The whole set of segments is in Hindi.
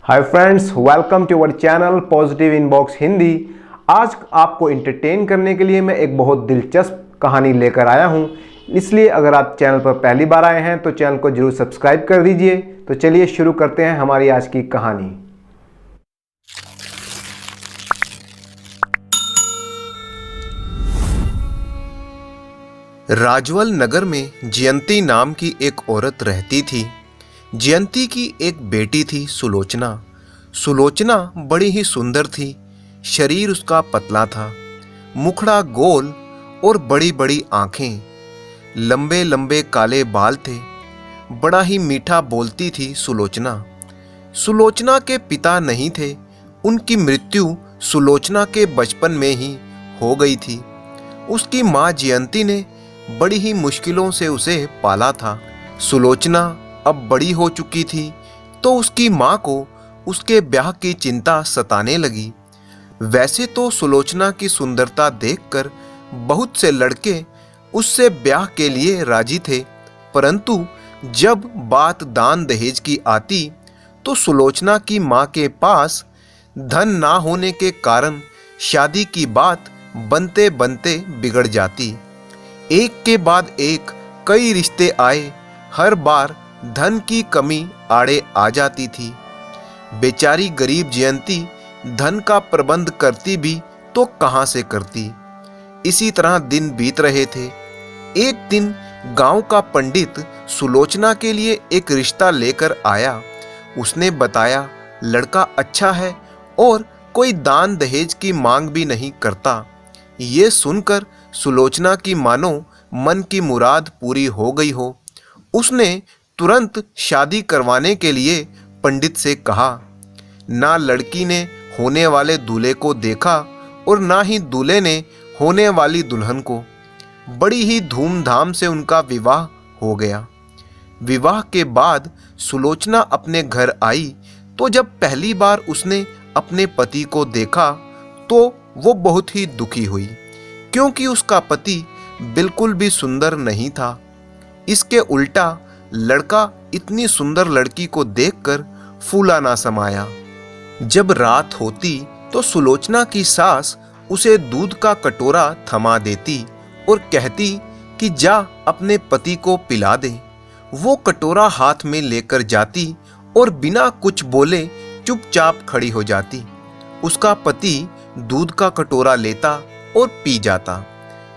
Hi friends, welcome to our channel positive inbox Hindi. आज आपको एंटरटेन करने के लिए मैं एक बहुत दिलचस्प कहानी लेकर आया हूं। इसलिए अगर आप चैनल पर पहली बार आए हैं तो चैनल को जरूर सब्सक्राइब कर दीजिए। तो चलिए शुरू करते हैं हमारी आज की कहानी। राजवल नगर में जयंती नाम की एक औरत रहती थी। जयंती की एक बेटी थी सुलोचना। सुलोचना बड़ी ही सुंदर थी। शरीर उसका पतला था, मुखड़ा गोल और बड़ी बड़ी आंखें, लंबे लंबे काले बाल थे। बड़ा ही मीठा बोलती थी सुलोचना। सुलोचना के पिता नहीं थे। उनकी मृत्यु सुलोचना के बचपन में ही हो गई थी। उसकी माँ जयंती ने बड़ी ही मुश्किलों से उसे पाला था। सुलोचना अब बड़ी हो चुकी थी तो उसकी माँ को उसके ब्याह की चिंता सताने लगी। वैसे तो सुलोचना की सुंदरता देखकर बहुत से लड़के उससे ब्याह के लिए राजी थे, परंतु जब बात दान दहेज की आती तो सुलोचना की माँ के पास धन ना होने के कारण शादी की बात बनते बनते बिगड़ जाती। एक के बाद एक कई रिश्ते आए। हर बार धन की कमी आड़े आ जाती थी। बेचारी गरीब जयंती धन का प्रबंध करती भी तो कहां से करती। इसी तरह दिन बीत रहे थे। एक दिन गांव का पंडित सुलोचना के लिए एक रिश्ता लेकर आया। उसने बताया लड़का अच्छा है और कोई दान दहेज की मांग भी नहीं करता। ये सुनकर सुलोचना की मानो मन की मुराद पूरी हो गई हो। उसने तुरंत शादी करवाने के लिए पंडित से कहा। ना लड़की ने होने वाले दूल्हे को देखा और ना ही दूल्हे ने होने वाली दुल्हन को। बड़ी ही धूमधाम से उनका विवाह हो गया। विवाह के बाद सुलोचना अपने घर आई तो जब पहली बार उसने अपने पति को देखा तो वो बहुत ही दुखी हुई, क्योंकि उसका पति बिल्कुल भी सुंदर नहीं था। इसके उल्टा लड़का इतनी सुंदर लड़की को देखकर फूला ना समाया। जब रात होती तो सुलोचना की सास उसे दूध का कटोरा थमा देती और कहती कि जा अपने पति को पिला दे। वो कटोरा हाथ में लेकर जाती और बिना कुछ बोले चुपचाप खड़ी हो जाती। उसका पति दूध का कटोरा लेता और पी जाता।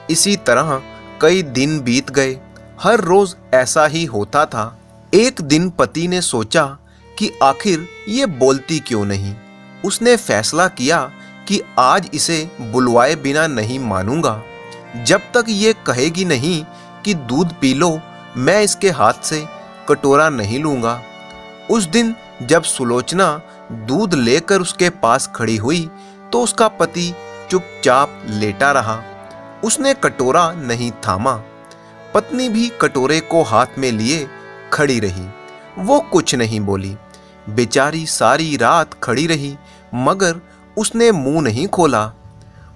इसी तरह कई दिन बीत गए। हर रोज ऐसा ही होता था। एक दिन पति ने सोचा कि आखिर ये बोलती क्यों नहीं। उसने फैसला किया कि आज इसे बुलवाए बिना नहीं मानूंगा। जब तक ये कहेगी नहीं कि दूध पी लो, मैं इसके हाथ से कटोरा नहीं लूंगा। उस दिन जब सुलोचना दूध लेकर उसके पास खड़ी हुई तो उसका पति चुपचाप लेटा रहा। उसने कटोरा नहीं थामा। पत्नी भी कटोरे को हाथ में लिए खड़ी रही। वो कुछ नहीं बोली। बेचारी सारी रात खड़ी रही, मगर उसने मुंह नहीं खोला।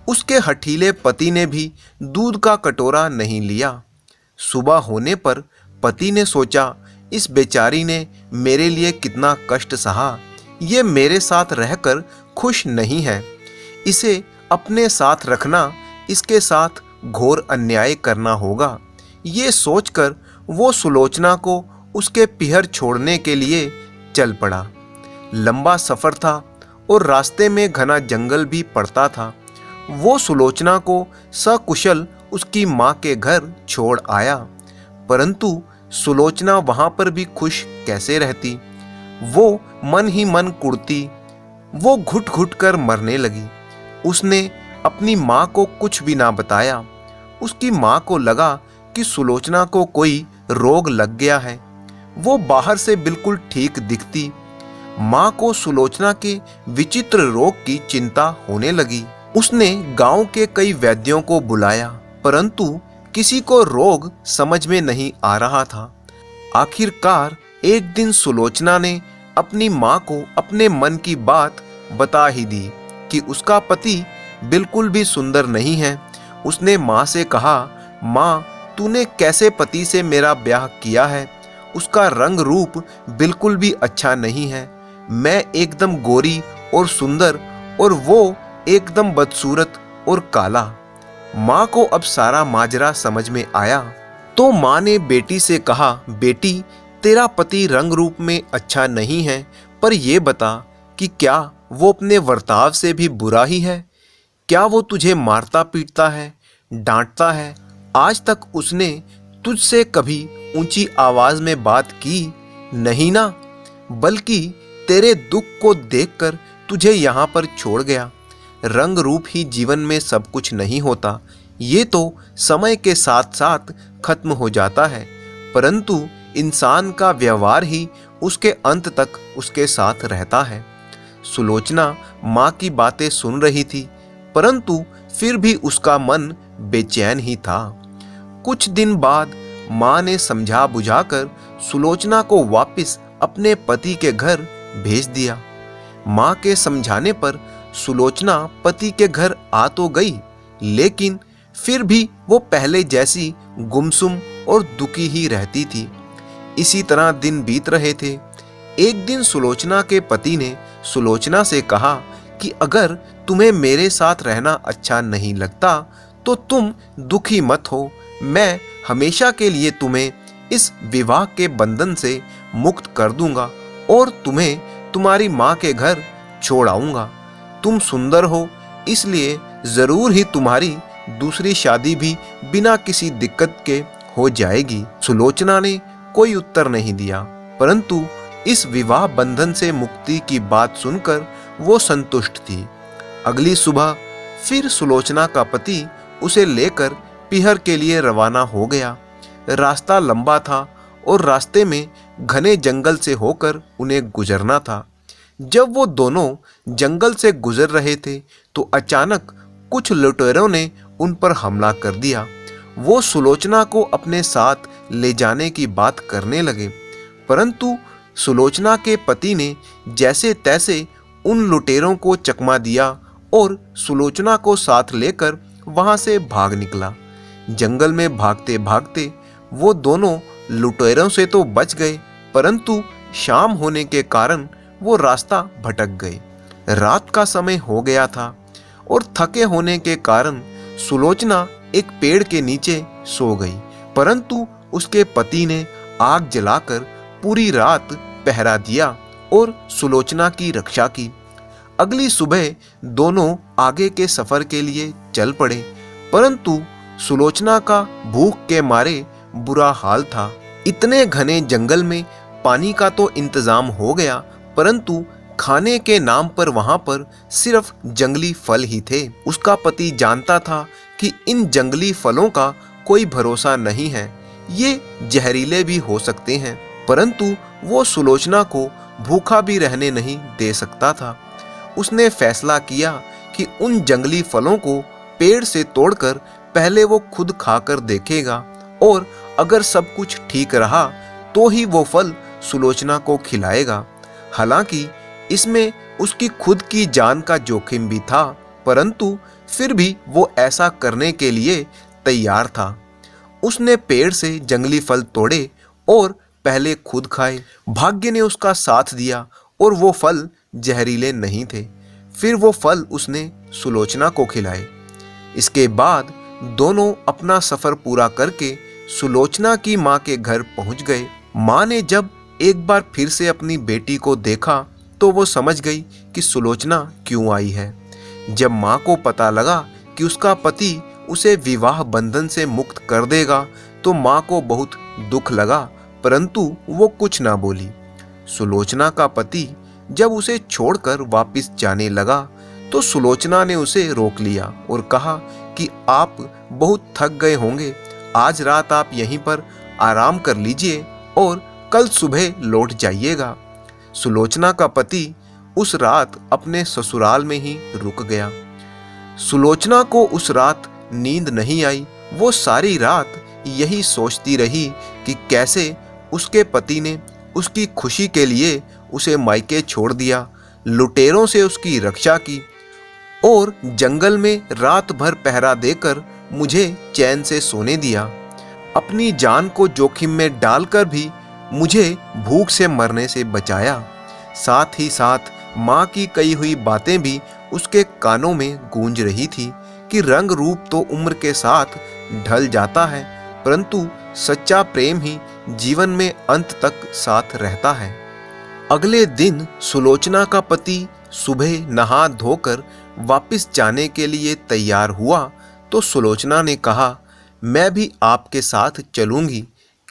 उसके हठीले पति ने भी दूध का कटोरा नहीं लिया। सुबह होने पर पति ने सोचा, इस बेचारी ने मेरे लिए कितना कष्ट सहा। ये मेरे साथ रहकर खुश नहीं है। इसे अपने साथ रखना इसके साथ घोर अन्याय करना होगा। ये सोचकर वो सुलोचना को उसके पिहर छोड़ने के लिए चल पड़ा। लंबा सफर था और रास्ते में घना जंगल भी पड़ता था। वो सुलोचना को सकुशल उसकी माँ के घर छोड़ आया, परंतु सुलोचना वहां पर भी खुश कैसे रहती। वो मन ही मन कुढ़ती। वो घुट घुट कर मरने लगी। उसने अपनी माँ को कुछ भी ना बताया। उसकी माँ को लगा कि सुलोचना को कोई रोग लग गया है। वो बाहर से बिल्कुल ठीक दिखती। माँ को सुलोचना के विचित्र रोग की चिंता होने लगी। उसने गांव के कई वैद्यों को बुलाया, परंतु किसी को रोग समझ में नहीं आ रहा था। आखिरकार एक दिन सुलोचना ने अपनी माँ को अपने मन की बात बता ही दी कि उसका पति बिल्कुल भी सुंदर नहीं है। उसने माँ से कहा, माँ, तूने कैसे पति से मेरा ब्याह किया है? उसका रंग रूप बिल्कुल भी अच्छा नहीं है। मैं एकदम गोरी और सुंदर और वो एकदम बदसूरत और काला। माँ को अब सारा माजरा समझ में आया तो माँ ने बेटी से कहा, बेटी तेरा पति रंग रूप में अच्छा नहीं है, पर यह बता कि क्या वो अपने वर्ताव से भी बुरा ही है? क्या वो तुझे मारता पीटता है, डांटता है? आज तक उसने तुझसे कभी ऊंची आवाज में बात की नहीं ना, बल्कि तेरे दुख को देखकर तुझे यहाँ पर छोड़ गया। रंग रूप ही जीवन में सब कुछ नहीं होता, ये तो समय के साथ साथ खत्म हो जाता है, परंतु इंसान का व्यवहार ही उसके अंत तक उसके साथ रहता है। सुलोचना माँ की बातें सुन रही थी, परंतु फिर भी उसका मन बेचैन ही था। कुछ दिन बाद माँ ने समझा बुझाकर सुलोचना को वापस अपने पति के घर भेज दिया। माँ के समझाने पर सुलोचना पति के घर आ तो गई, लेकिन फिर भी वो पहले जैसी गुमसुम और दुखी ही रहती थी। इसी तरह दिन बीत रहे थे। एक दिन सुलोचना के पति ने सुलोचना से कहा कि अगर तुम्हें मेरे साथ रहना अच्छा नहीं लगता तो तुम दुखी मत हो, मैं हमेशा के लिए तुम्हें इस विवाह के बंधन से मुक्त कर दूंगा और तुम्हें तुम्हारी माँ के घर छोड़ आऊंगा। तुम सुंदर हो, इसलिए जरूर ही तुम्हारी दूसरी शादी भी बिना किसी दिक्कत के हो जाएगी। सुलोचना ने कोई उत्तर नहीं दिया, परंतु इस विवाह बंधन से मुक्ति की बात सुनकर वो संतुष्ट थी। अगली सुबह फिर सुलोचना का पति उसे लेकर पिहर के लिए रवाना हो गया। रास्ता लंबा था और रास्ते में घने जंगल से होकर उन्हें गुजरना था। जब वो दोनों जंगल से गुजर रहे थे तो अचानक कुछ लुटेरों ने उन पर हमला कर दिया। वो सुलोचना को अपने साथ ले जाने की बात करने लगे, परंतु सुलोचना के पति ने जैसे तैसे उन लुटेरों को चकमा दिया और सुलोचना को साथ लेकर वहां से भाग निकला। जंगल में भागते भागते वो दोनों लुटेरों से तो बच गए, परंतु शाम होने के कारण वो रास्ता भटक गए। रात का समय हो गया था और थके होने के कारण सुलोचना एक पेड़ के नीचे सो गई, परंतु उसके पति ने आग जलाकर पूरी रात पहरा दिया और सुलोचना की रक्षा की। अगली सुबह दोनों आगे के सफर के लिए चल पड़े, परंतु सुलोचना का भूख के मारे बुरा हाल था। इतने घने जंगल में पानी का तो इंतजाम हो गया, परंतु खाने के नाम पर वहां पर सिर्फ जंगली फल ही थे। उसका पति जानता था कि इन जंगली फलों का कोई भरोसा नहीं है, ये जहरीले भी हो सकते हैं, परंतु वो सुलोचना को भूखा भी रहने नहीं दे सकता था। उसने फैसला किया कि उन जंगली फलों को पेड़ से तोड़कर पहले वो खुद खाकर देखेगा और अगर सब कुछ ठीक रहा तो ही वो फल सुलोचना को खिलाएगा। हालांकि इसमें उसकी खुद की जान का जोखिम भी था, परंतु फिर भी वो ऐसा करने के लिए तैयार था। उसने पेड़ से जंगली फल तोड़े और पहले खुद खाए। भाग्य ने उसका साथ दिया और वो फल जहरीले नहीं थे। फिर वो फल उसने सुलोचना को खिलाए। इसके बाद दोनों अपना सफर पूरा करके सुलोचना की माँ के घर पहुंच गए। माँ ने जब एक बार फिर से अपनी बेटी को देखा तो वो समझ गई कि सुलोचना क्यों आई है। जब माँ को पता लगा कि उसका पति उसे विवाह बंधन से मुक्त कर देगा तो माँ को बहुत दुख लगा, परंतु वो कुछ ना बोली। सुलोचना का पति जब उसे छोड़कर वापस जाने लगा तो सुलोचना ने उसे रोक लिया और कहा कि आप बहुत थक गए होंगे, आज रात आप यहीं पर आराम कर लीजिए और कल सुबह लौट जाइएगा। सुलोचना का पति उस रात अपने ससुराल में ही रुक गया। सुलोचना को उस रात नींद नहीं आई। वो सारी रात यही सोचती रही कि कैसे उसके पति ने उसकी खुशी के लिए उसे मायके छोड़ दिया, लुटेरों से उसकी रक्षा की और जंगल में रात भर पहरा देकर मुझे चैन से सोने दिया। अपनी जान को जोखिम में डालकर भी मुझे भूख से मरने से बचाया। साथ ही साथ माँ की कही हुई बातें भी उसके कानों में गूंज रही थी कि रंग रूप तो उम्र के साथ ढल जाता है, परंतु सच्चा प्रेम ही जीवन में अंत तक साथ रहता है। अगले दिन सुलोचना का पति सुबह नहा धोकर वापस जाने के लिए तैयार हुआ तो सुलोचना ने कहा, मैं भी आपके साथ चलूंगी,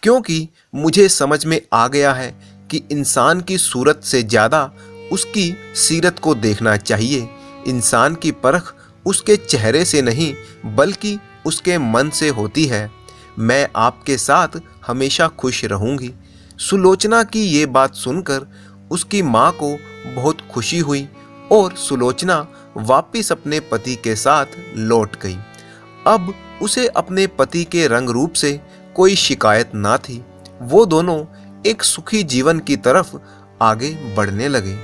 क्योंकि मुझे समझ में आ गया है कि इंसान की सूरत से ज़्यादा उसकी सीरत को देखना चाहिए। इंसान की परख उसके चेहरे से नहीं बल्कि उसके मन से होती है। मैं आपके साथ हमेशा खुश रहूंगी। सुलोचना की ये बात सुनकर उसकी माँ को बहुत खुशी हुई और सुलोचना वापिस अपने पति के साथ लौट गई। अब उसे अपने पति के रंग रूप से कोई शिकायत ना थी। वो दोनों एक सुखी जीवन की तरफ आगे बढ़ने लगे।